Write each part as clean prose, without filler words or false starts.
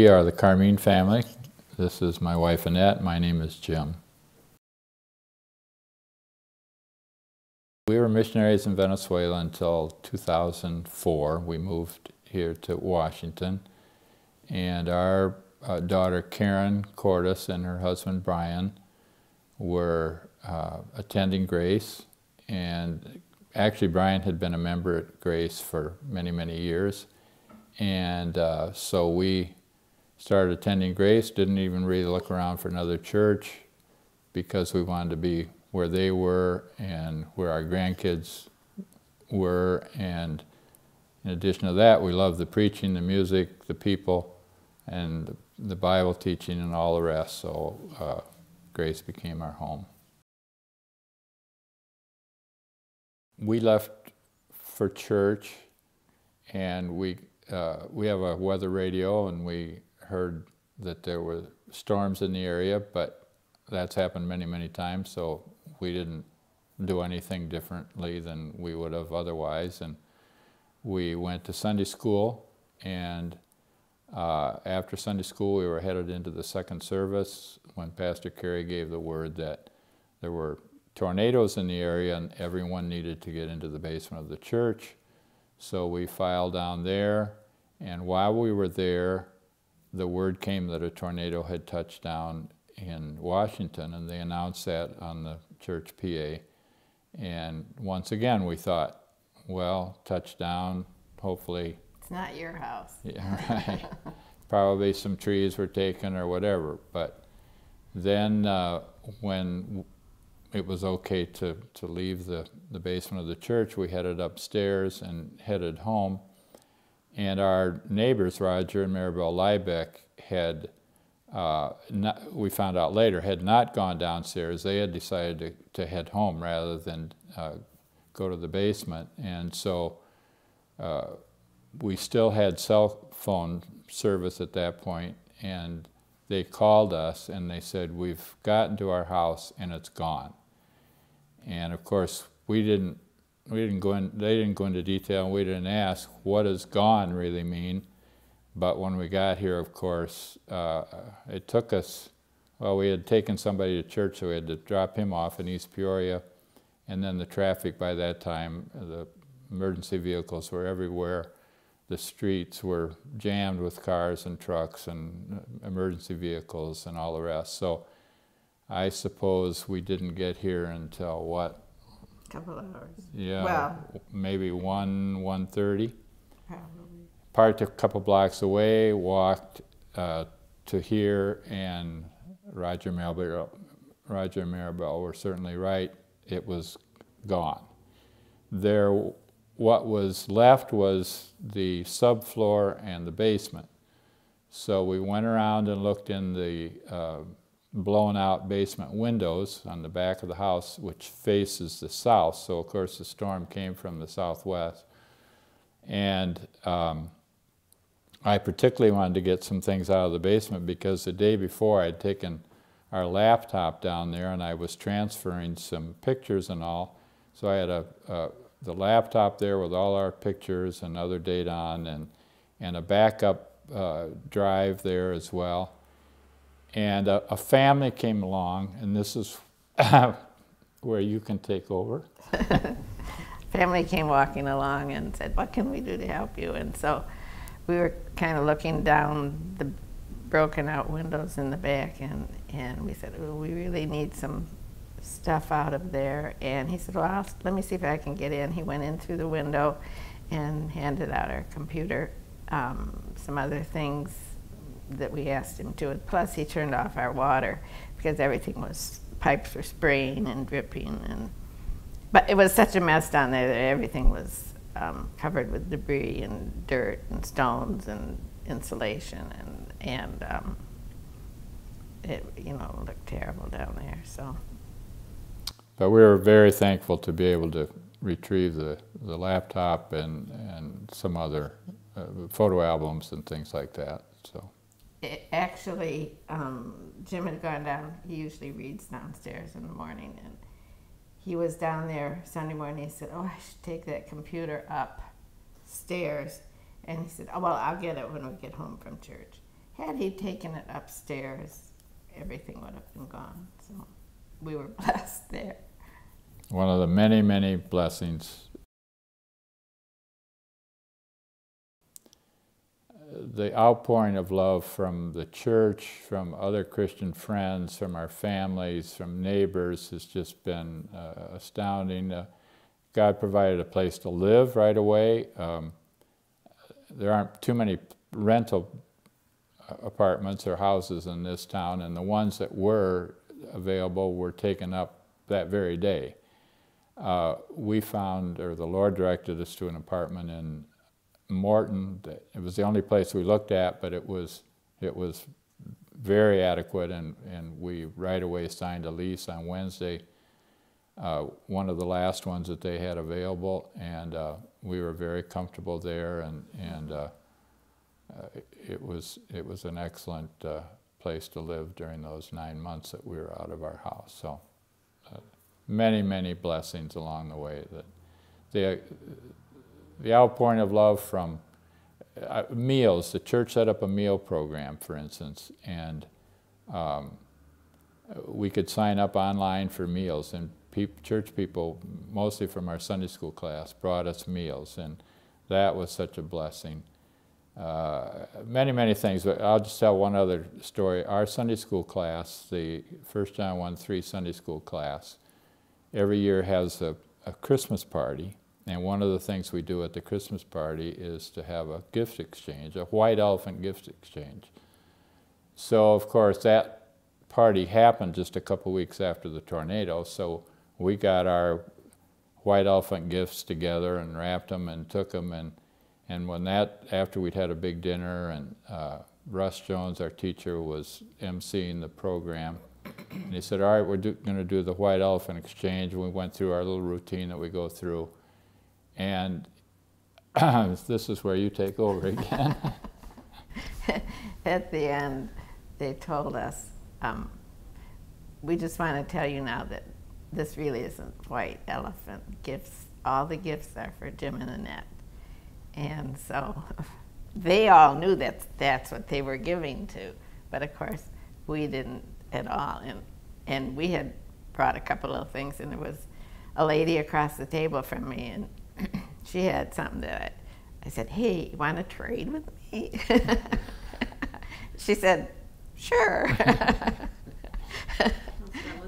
We are the Carmean family. This is my wife Annette. My name is Jim. We were missionaries in Venezuela until 2004. We moved here to Washington, and our daughter Karen Cordes and her husband Brian were attending Grace, and actually Brian had been a member at Grace for many, many years, and so we started attending Grace, didn't even really look around for another church because we wanted to be where they were and where our grandkids were, and in addition to that, we loved the preaching, the music, the people, and the Bible teaching and all the rest, so Grace became our home. We left for church, and we have a weather radio, and we heard that there were storms in the area, but that's happened many, many times, so we didn't do anything differently than we would have otherwise. And we went to Sunday school, and after Sunday school we were headed into the second service when Pastor Carey gave the word that there were tornadoes in the area and everyone needed to get into the basement of the church. So we filed down there, and while we were there, the word came that a tornado had touched down in Washington, and they announced that on the church PA. And once again we thought, well, touchdown, hopefully. It's not your house. Yeah, right. Probably some trees were taken or whatever. But then when it was okay to leave the basement of the church, we headed upstairs and headed home. And our neighbors, Roger and Maribel Liebeck, had, we found out later, had not gone downstairs. They had decided to head home rather than go to the basement. And so we still had cell phone service at that point, and they called us and they said, "We've gotten to our house and it's gone." And of course, they didn't go into detail, and we didn't ask what does gone really mean. But when we got here, of course, it took us, well, we had taken somebody to church, so we had to drop him off in East Peoria, and then the traffic by that time, the emergency vehicles were everywhere. The streets were jammed with cars and trucks and emergency vehicles and all the rest. So I suppose we didn't get here until what? Couple of hours. Yeah, well, maybe 1:30. Probably. Parked a couple blocks away, walked to here, and Roger and Maribel were certainly right. It was gone. What was left was the subfloor and the basement. So we went around and looked in the blown out basement windows on the back of the house, which faces the south. So of course the storm came from the southwest. And I particularly wanted to get some things out of the basement because the day before I'd taken our laptop down there and I was transferring some pictures and all. So I had the laptop there with all our pictures and other data on, and a backup drive there as well. And a family came along, and this is where you can take over. Family came walking along and said, "What can we do to help you?" And so we were kind of looking down the broken out windows in the back, and we said, "Oh, we really need some stuff out of there." And he said, "Well, let me see if I can get in." He went in through the window and handed out our computer, some other things that we asked him to. Plus he turned off our water because everything was, pipes were spraying and dripping, but it was such a mess down there that everything was covered with debris and dirt and stones and insulation, and it, you know, looked terrible down there. So, but we were very thankful to be able to retrieve the laptop and some other photo albums and things like that. So. Actually, Jim had gone down. He usually reads downstairs in the morning, and he was down there Sunday morning. He said, "Oh, I should take that computer upstairs." And he said, "Oh, well, I'll get it when we get home from church." had he taken it upstairs, everything would have been gone. So we were blessed there. One of the many, many blessings. The outpouring of love from the church, from other Christian friends, from our families, from neighbors has just been astounding. God provided a place to live right away. There aren't too many rental apartments or houses in this town, and the ones that were available were taken up that very day. We found, or the Lord directed us to an apartment in Morton. It was the only place we looked at, but it was very adequate, and we right away signed a lease on Wednesday, one of the last ones that they had available, and we were very comfortable there, and it was an excellent place to live during those 9 months that we were out of our house. So many, many blessings along the way. That the outpouring of love from meals. The church set up a meal program, for instance, and we could sign up online for meals, and church people, mostly from our Sunday school class, brought us meals, and that was such a blessing. Many, many things, but I'll just tell one other story. Our Sunday school class, the 1 John 1:3 Sunday school class, every year has a Christmas party. And one of the things we do at the Christmas party is to have a gift exchange, a white elephant gift exchange. So, of course, that party happened just a couple weeks after the tornado, so we got our white elephant gifts together and wrapped them and took them, and when after we'd had a big dinner, and Russ Jones, our teacher, was emceeing the program, and he said, all right, we're going to do the white elephant exchange, and we went through our little routine that we go through. And this is where you take over again. At the end, they told us, we just want to tell you now that this really isn't white elephant gifts. All the gifts are for Jim and Annette. And so they all knew that that's what they were giving to. But of course, we didn't at all. And we had brought a couple of things, and there was a lady across the table from me, and she had something that I said, hey, you want to trade with me? She said, sure.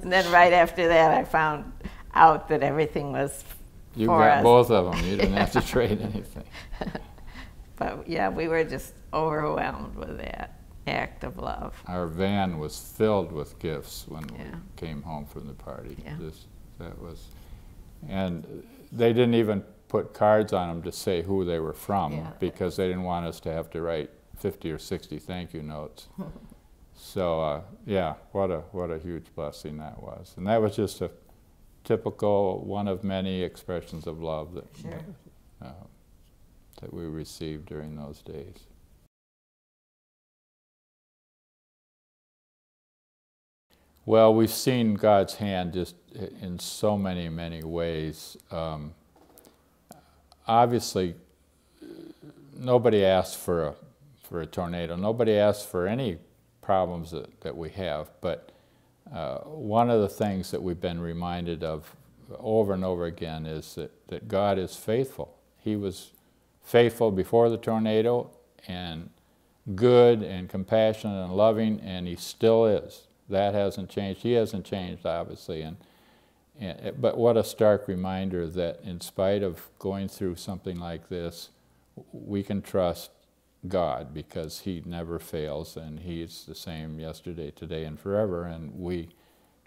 And then right after that, I found out that everything was You for got us. both of them. You didn't have to trade anything. But yeah, we were just overwhelmed with that act of love. Our van was filled with gifts when Yeah. we came home from the party. Yeah. And they didn't even put cards on them to say who they were from, Yeah. because they didn't want us to have to write 50 or 60 thank you notes. So yeah, what a huge blessing that was. And that was just a typical one of many expressions of love that Sure. that we received during those days. Well, we've seen God's hand just in so many, many ways. Obviously, nobody asked for a tornado. Nobody asked for any problems that we have. But one of the things that we've been reminded of over and over again is that God is faithful. He was faithful before the tornado, and good and compassionate and loving, and He still is. That hasn't changed. He hasn't changed, obviously. But what a stark reminder that in spite of going through something like this, we can trust God, because He never fails, and He's the same yesterday, today, and forever, and we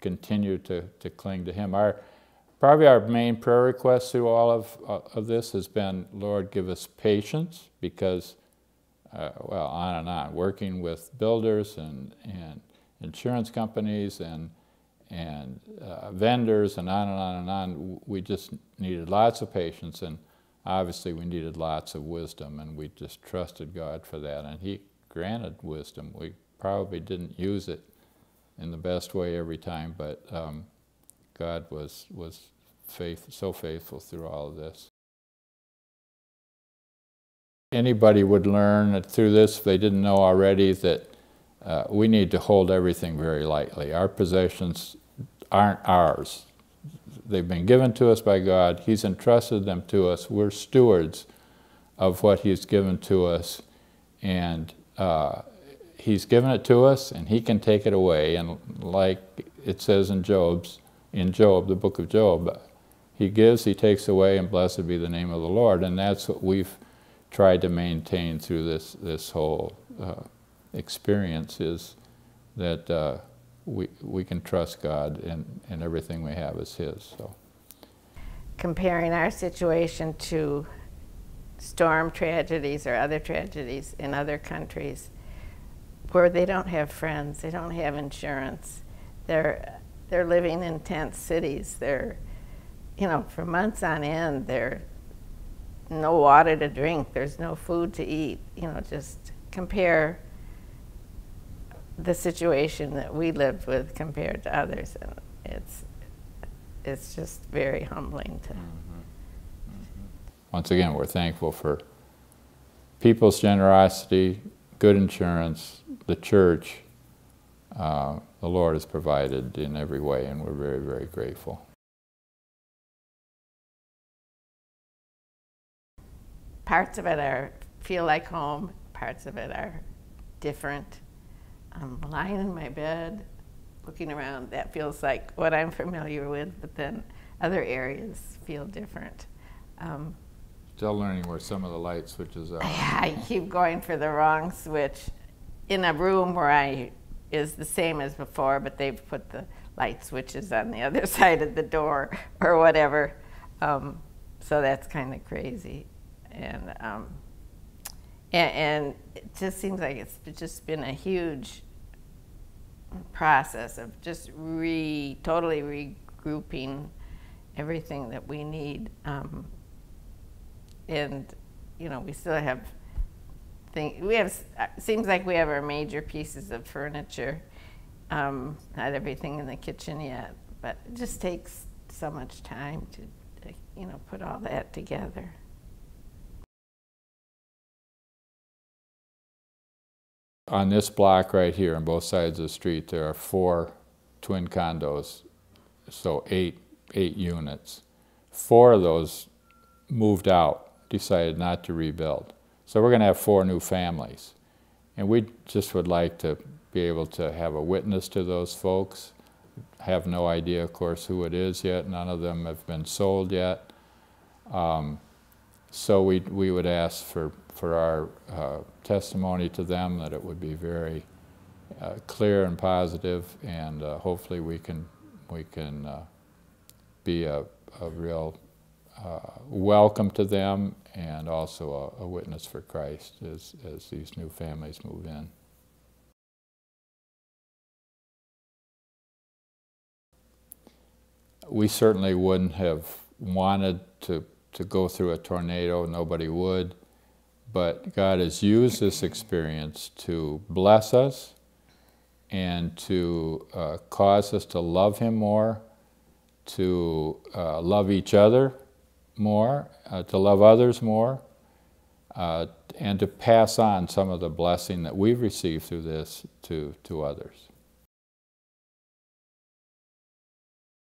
continue to cling to Him. Probably our main prayer request through all of this has been, Lord, give us patience, because, well, on and on, working with builders and insurance companies and vendors and on and on and on. We just needed lots of patience, and obviously we needed lots of wisdom, and we just trusted God for that, and He granted wisdom. We probably didn't use it in the best way every time, but God was so faithful through all of this. Anybody would learn through this, if they didn't know already, that we need to hold everything very lightly. Our possessions aren't ours. They've been given to us by God. He's entrusted them to us. We're stewards of what He's given to us, and He's given it to us, and He can take it away. And like it says in Job, the book of Job, He gives, He takes away, and blessed be the name of the Lord. And that's what we've tried to maintain through this whole experience, is that we can trust God, and everything we have is His. So, comparing our situation to storm tragedies or other tragedies in other countries where they don't have friends, they don't have insurance, they're living in tent cities, they're, you know, for months on end, there's no water to drink, there's no food to eat, you know, just compare the situation that we lived with compared to others, and it's just very humbling to. Once again, we're thankful for people's generosity, good insurance, the church. The Lord has provided in every way, and we're very, very grateful. Parts of it feel like home, parts of it are different. I'm lying in my bed, looking around, that feels like what I'm familiar with, but then other areas feel different. Still learning where some of the light switches are. I keep going for the wrong switch in a room where is the same as before, but they've put the light switches on the other side of the door or whatever. So that's kind of crazy. And it just seems like it's just been a huge process of just totally regrouping everything that we need. And, you know, we still have seems like we have our major pieces of furniture, not everything in the kitchen yet, but it just takes so much time to you know, put all that together. On this block right here, on both sides of the street, there are 4 twin condos, so 8 units. 4 of those moved out, decided not to rebuild. So we're going to have 4 new families. And we just would like to be able to have a witness to those folks. Have no idea, of course, who it is yet. None of them have been sold yet. So we would ask for our testimony to them, that it would be very clear and positive, and hopefully we can be a real welcome to them, and also a witness for Christ as these new families move in. We certainly wouldn't have wanted to go through a tornado, nobody would, but God has used this experience to bless us and to cause us to love Him more, to love each other more, to love others more, and to pass on some of the blessing that we've received through this to others.